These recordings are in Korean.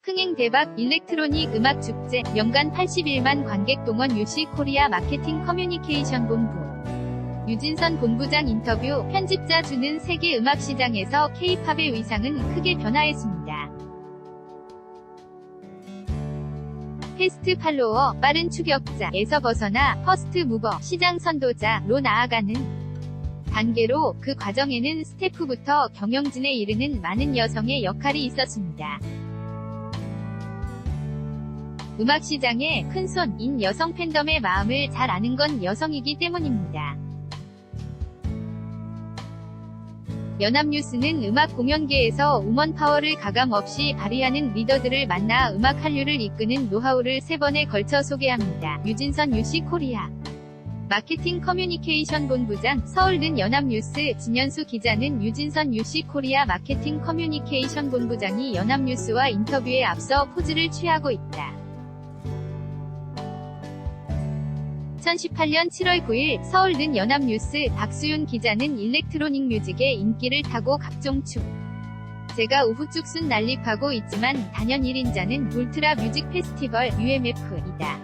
흥행 대박 일렉트로닉 음악 축제 연간 81만 관객 동원 UC 코리아 마케팅 커뮤니케이션 본부. 유진선 본부장 인터뷰. 편집자 주는 세계 음악 시장에서 K-팝의 위상은 크게 변화했습니다. 패스트 팔로워, 빠른 추격자에서 벗어나 퍼스트 무버, 시장 선도자로 나아가는 단계로 그 과정에는 스태프부터 경영진에 이르는 많은 여성의 역할이 있었습니다. 음악 시장의 큰손인 여성 팬덤의 마음을 잘 아는 건 여성이기 때문입니다. 연합뉴스는 음악 공연계에서 우먼 파워를 가감없이 발휘하는 리더들을 만나 음악 한류를 이끄는 노하우를 3번에 걸쳐 소개합니다. 유진선 UC 코리아 마케팅 커뮤니케이션 본부장. 서울는 연합뉴스. 진현수 기자는 유진선 UC 코리아 마케팅 커뮤니케이션 본부장이 연합뉴스와 인터뷰에 앞서 포즈를 취하고 있다. 2018년 7월 9일 서울는 연합뉴스. 박수윤 기자는 일렉트로닉 뮤직의 인기를 타고 각종 제가 우후죽순 난립하고 있지만 단연 1인자는 울트라 뮤직 페스티벌 UMF이다.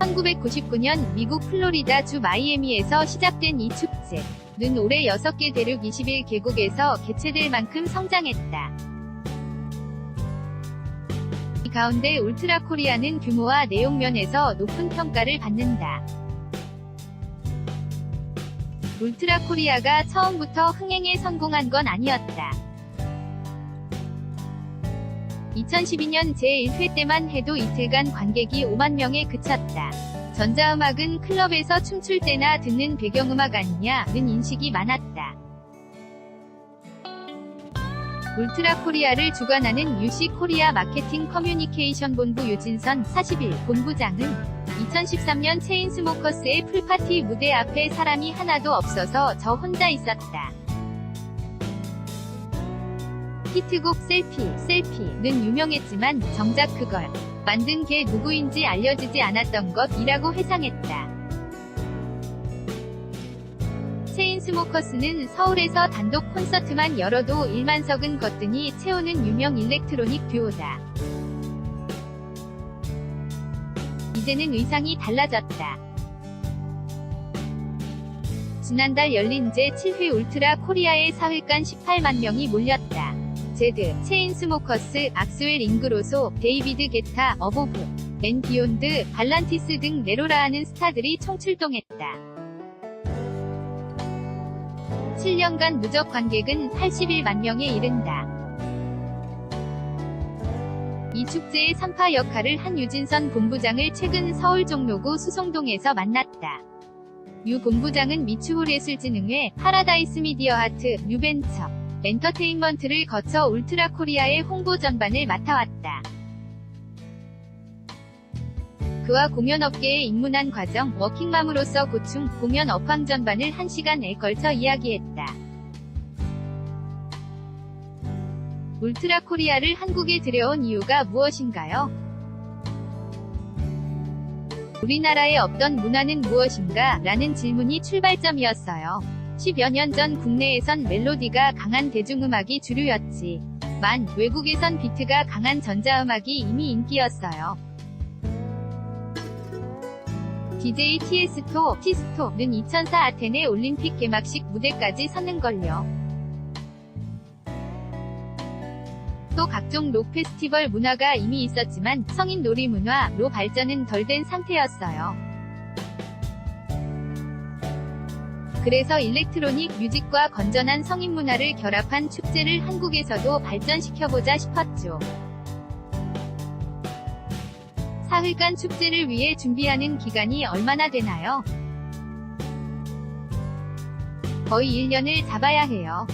1999년 미국 플로리다 주 마이애미에서 시작된 이 축제는 올해 6개 대륙 21개국에서 개최될 만큼 성장했다. 이 가운데 울트라 코리아는 규모와 내용 면에서 높은 평가를 받는다. 울트라 코리아가 처음부터 흥행에 성공한 건 아니었다. 2012년 제1회 때만 해도 이틀간 관객이 5만 명에 그쳤다. 전자음악은 클럽에서 춤출 때나 듣는 배경음악 아니냐는 인식이 많았다. 울트라 코리아를 주관하는 UC 코리아 마케팅 커뮤니케이션 본부 유진선 41 본부장은 2013년 체인스모커스의 풀파티 무대 앞에 사람이 하나도 없어서 저 혼자 있었다. 히트곡 셀피는 유명했지만 정작 그걸 만든 게 누구인지 알려지지 않았던 것이라고 회상했다. 체인스모커스는 서울에서 단독 콘서트만 열어도 1만석은 거뜬히 채우는 유명 일렉트로닉 듀오다. 이제는 의상이 달라졌다. 지난달 열린 제7회 울트라 코리아에 사흘간 18만 명이 몰렸다. 제드, 체인스모커스, 악스웰 잉그로소, 데이비드 게타, 어보브, 앤 비욘드, 발란티스 등 네로라하는 스타들이 총출동했다. 7년간 누적 관객은 81만 명에 이른다. 이 축제의 산파 역할을 한 유진선 본부장을 최근 서울 종로구 수송동에서 만났다. 유 본부장은 미추홀예술진흥회, 파라다이스 미디어 아트, 뉴벤처, 엔터테인먼트를 거쳐 울트라 코리아의 홍보 전반을 맡아왔다. 그와 공연업계에 입문한 과정, 워킹맘으로서 고충, 공연 업황 전반을 1시간에 걸쳐 이야기했다. 울트라 코리아를 한국에 들여온 이유가 무엇인가요? 우리나라에 없던 문화는 무엇인가? 라는 질문이 출발점이었어요. 10여 년 전 국내에선 멜로디가 강한 대중음악이 주류였지만 외국에선 비트가 강한 전자음악이 이미 인기였어요. DJ 티스토는 2004 아테네 올림픽 개막식 무대까지 섰는걸요. 또 각종 록 페스티벌 문화가 이미 있었지만 성인 놀이 문화로 발전은 덜 된 상태였어요. 그래서 일렉트로닉 뮤직과 건전한 성인 문화를 결합한 축제를 한국에서도 발전시켜보자 싶었죠. 사흘간 축제를 위해 준비하는 기간이 얼마나 되나요? 거의 1년을 잡아야 해요.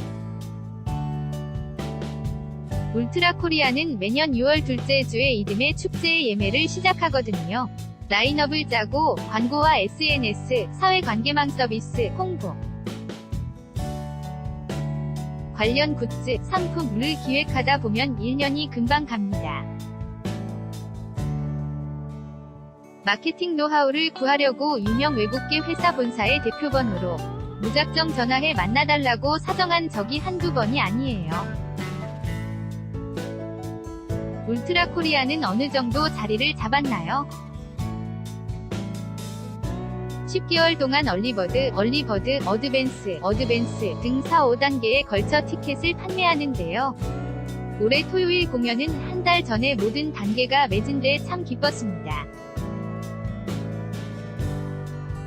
울트라 코리아는 매년 6월 둘째 주에 이듬해 축제의 예매를 시작하거든요. 라인업을 짜고 광고와 SNS, 사회관계망 서비스, 홍보, 관련 굿즈, 상품을 기획하다 보면 1년이 금방 갑니다. 마케팅 노하우를 구하려고 유명 외국계 회사 본사의 대표번호로 무작정 전화해 만나달라고 사정한 적이 한두 번이 아니에요. 울트라 코리아는 어느 정도 자리를 잡았나요? 10개월 동안 얼리버드, 어드밴스 등 4, 5단계에 걸쳐 티켓을 판매하는데요. 올해 토요일 공연은 한 달 전에 모든 단계가 매진돼 참 기뻤습니다.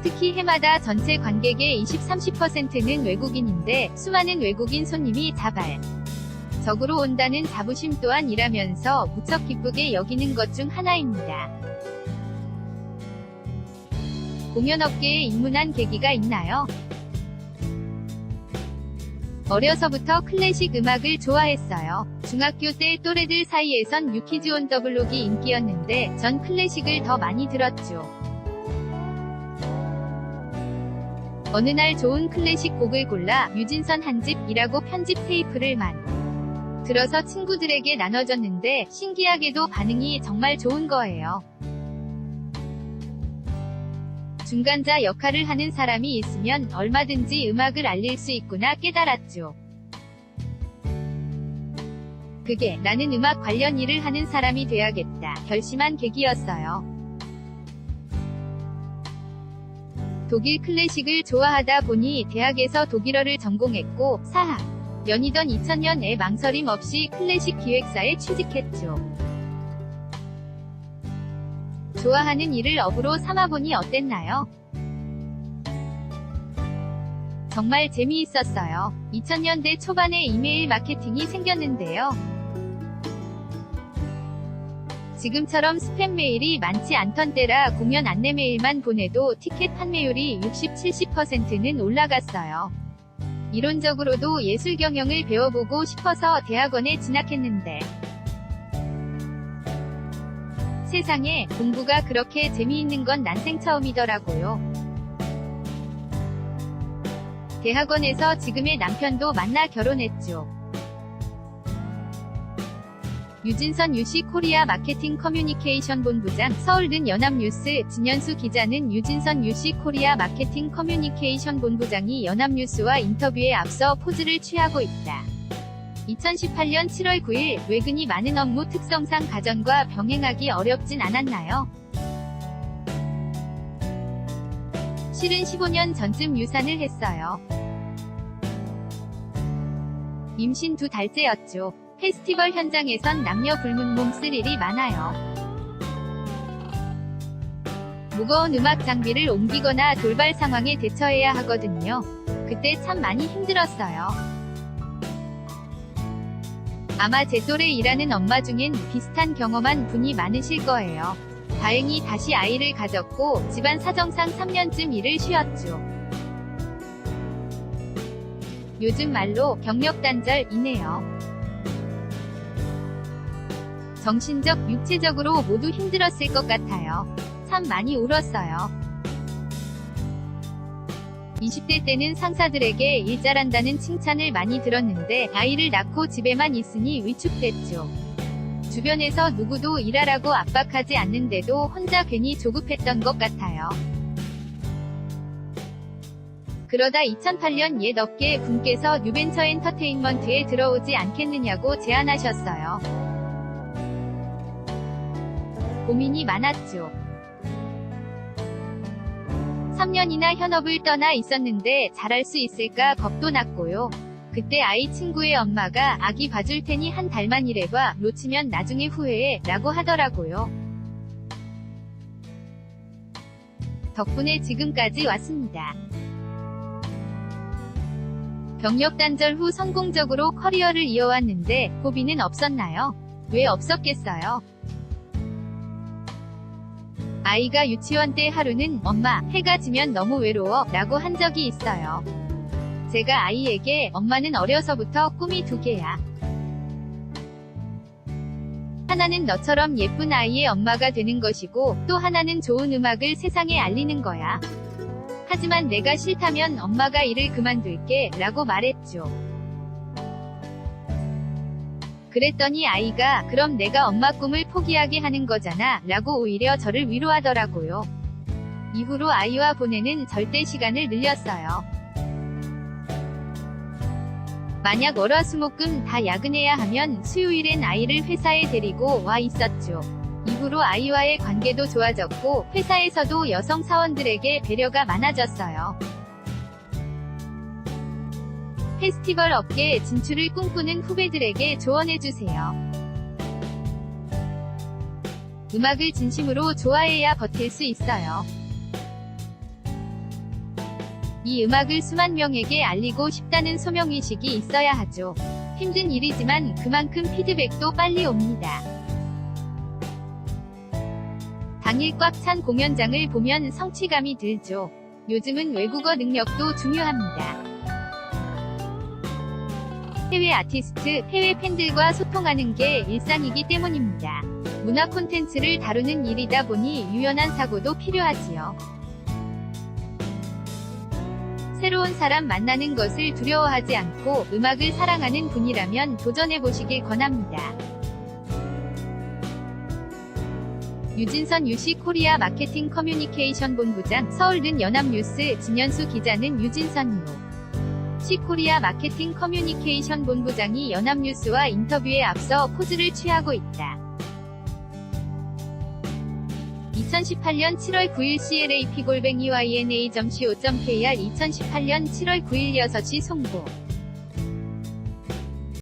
특히 해마다 전체 관객의 20-30%는 외국인인데 수많은 외국인 손님이 자발적으로 온다는 자부심 또한 일하면서 무척 기쁘게 여기는 것 중 하나입니다. 공연업계에 입문한 계기가 있나요? 어려서부터 클래식 음악을 좋아했어요. 중학교 때 또래들 사이에선 유키즈 온 더블록이 인기였는데 전 클래식을 더 많이 들었죠. 어느 날 좋은 클래식 곡을 골라 유진선 한 집이라고 편집 테이프를 들어서 친구들에게 나눠줬는데 신기하게도 반응이 정말 좋은 거예요. 중간자 역할을 하는 사람이 있으면 얼마든지 음악을 알릴 수 있구나 깨달았죠. 그게 나는 음악 관련 일을 하는 사람이 돼야겠다 결심한 계기였어요. 독일 클래식을 좋아하다 보니 대학에서 독일어를 전공했고 4학년이던 2000년에 망설임 없이 클래식 기획사에 취직했죠. 좋아하는 일을 업으로 삼아보니 어땠나요? 정말 재미있었어요. 2000년대 초반에 이메일 마케팅이 생겼는데요. 지금처럼 스팸 메일이 많지 않던 때라 공연 안내 메일만 보내도 티켓 판매율이 60-70%는 올라갔어요. 이론적으로도 예술 경영을 배워보고 싶어서 대학원에 진학했는데 세상에 공부가 그렇게 재미있는 건 난생 처음이더라고요. 대학원에서 지금의 남편도 만나 결혼했죠. 유진선 UC 코리아 마케팅 커뮤니케이션 본부장 서울든 연합뉴스 진현수 기자는 유진선 UC 코리아 마케팅 커뮤니케이션 본부장이 연합뉴스와 인터뷰에 앞서 포즈를 취하고 있다. 2018년 7월 9일 외근이 많은 업무 특성상 가정과 병행하기 어렵진 않았나요? 실은 15년 전쯤 유산을 했어요. 임신 2달째였죠. 페스티벌 현장에선 남녀 불문 몸쓸 일이 많아요. 무거운 음악 장비를 옮기거나 돌발 상황에 대처해야 하거든요. 그때 참 많이 힘들었어요. 아마 제 또래 일하는 엄마 중엔 비슷한 경험한 분이 많으실 거예요. 다행히 다시 아이를 가졌고 집안 사정상 3년쯤 일을 쉬었죠. 요즘 말로 경력단절이네요. 정신적, 육체적으로 모두 힘들었을 것 같아요. 참 많이 울었어요. 20대 때는 상사들에게 일 잘한다는 칭찬을 많이 들었는데 아이를 낳고 집에만 있으니 위축됐죠. 주변에서 누구도 일하라고 압박하지 않는데도 혼자 괜히 조급했던 것 같아요. 그러다 2008년 옛 업계 분께서 뉴벤처 엔터테인먼트에 들어오지 않겠느냐고 제안하셨어요. 고민이 많았죠. 3년이나 현업을 떠나 있었는데 잘할 수 있을까 겁도 났고요. 그때 아이 친구의 엄마가 아기 봐줄 테니 한 달만 일해봐, 놓치면 나중에 후회해 라고 하더라고요. 덕분에 지금까지 왔습니다. 경력 단절 후 성공적으로 커리어를 이어왔는데 고비는 없었나요? 왜 없었겠어요? 아이가 유치원 때 하루는 엄마, 해가 지면 너무 외로워 라고 한 적이 있어요. 제가 아이에게 엄마는 어려서부터 꿈이 2개야. 하나는 너처럼 예쁜 아이의 엄마가 되는 것이고 또 하나는 좋은 음악을 세상에 알리는 거야. 하지만 내가 싫다면 엄마가 일을 그만둘게 라고 말했죠. 그랬더니 아이가 그럼 내가 엄마 꿈을 포기하게 하는 거잖아 라고 오히려 저를 위로하더라고요. 이후로 아이와 보내는 절대 시간을 늘렸어요. 만약 월화수목금 다 야근해야 하면 수요일엔 아이를 회사에 데리고 와 있었죠. 이후로 아이와의 관계도 좋아졌고 회사에서도 여성 사원들에게 배려가 많아졌어요. 페스티벌 업계 진출을 꿈꾸는 후배들에게 조언해주세요. 음악을 진심으로 좋아해야 버틸 수 있어요. 이 음악을 수만 명에게 알리고 싶다는 소명의식이 있어야 하죠. 힘든 일이지만 그만큼 피드백도 빨리 옵니다. 당일 꽉 찬 공연장을 보면 성취감이 들죠. 요즘은 외국어 능력도 중요합니다. 해외 아티스트, 해외 팬들과 소통하는 게 일상이기 때문입니다. 문화 콘텐츠를 다루는 일이다 보니 유연한 사고도 필요하지요. 새로운 사람 만나는 것을 두려워하지 않고 음악을 사랑하는 분이라면 도전해보시길 권합니다. 유진선 UC 코리아 마케팅 커뮤니케이션 본부장, 서울든 연합뉴스 진현수 기자는 유진선 UC 코리아 마케팅 커뮤니케이션 본부장이 연합뉴스와 인터뷰에 앞서 포즈를 취하고 있다. 2018년 7월 9일 CLAP-yna.co.kr 2018년 7월 9일 6시 송고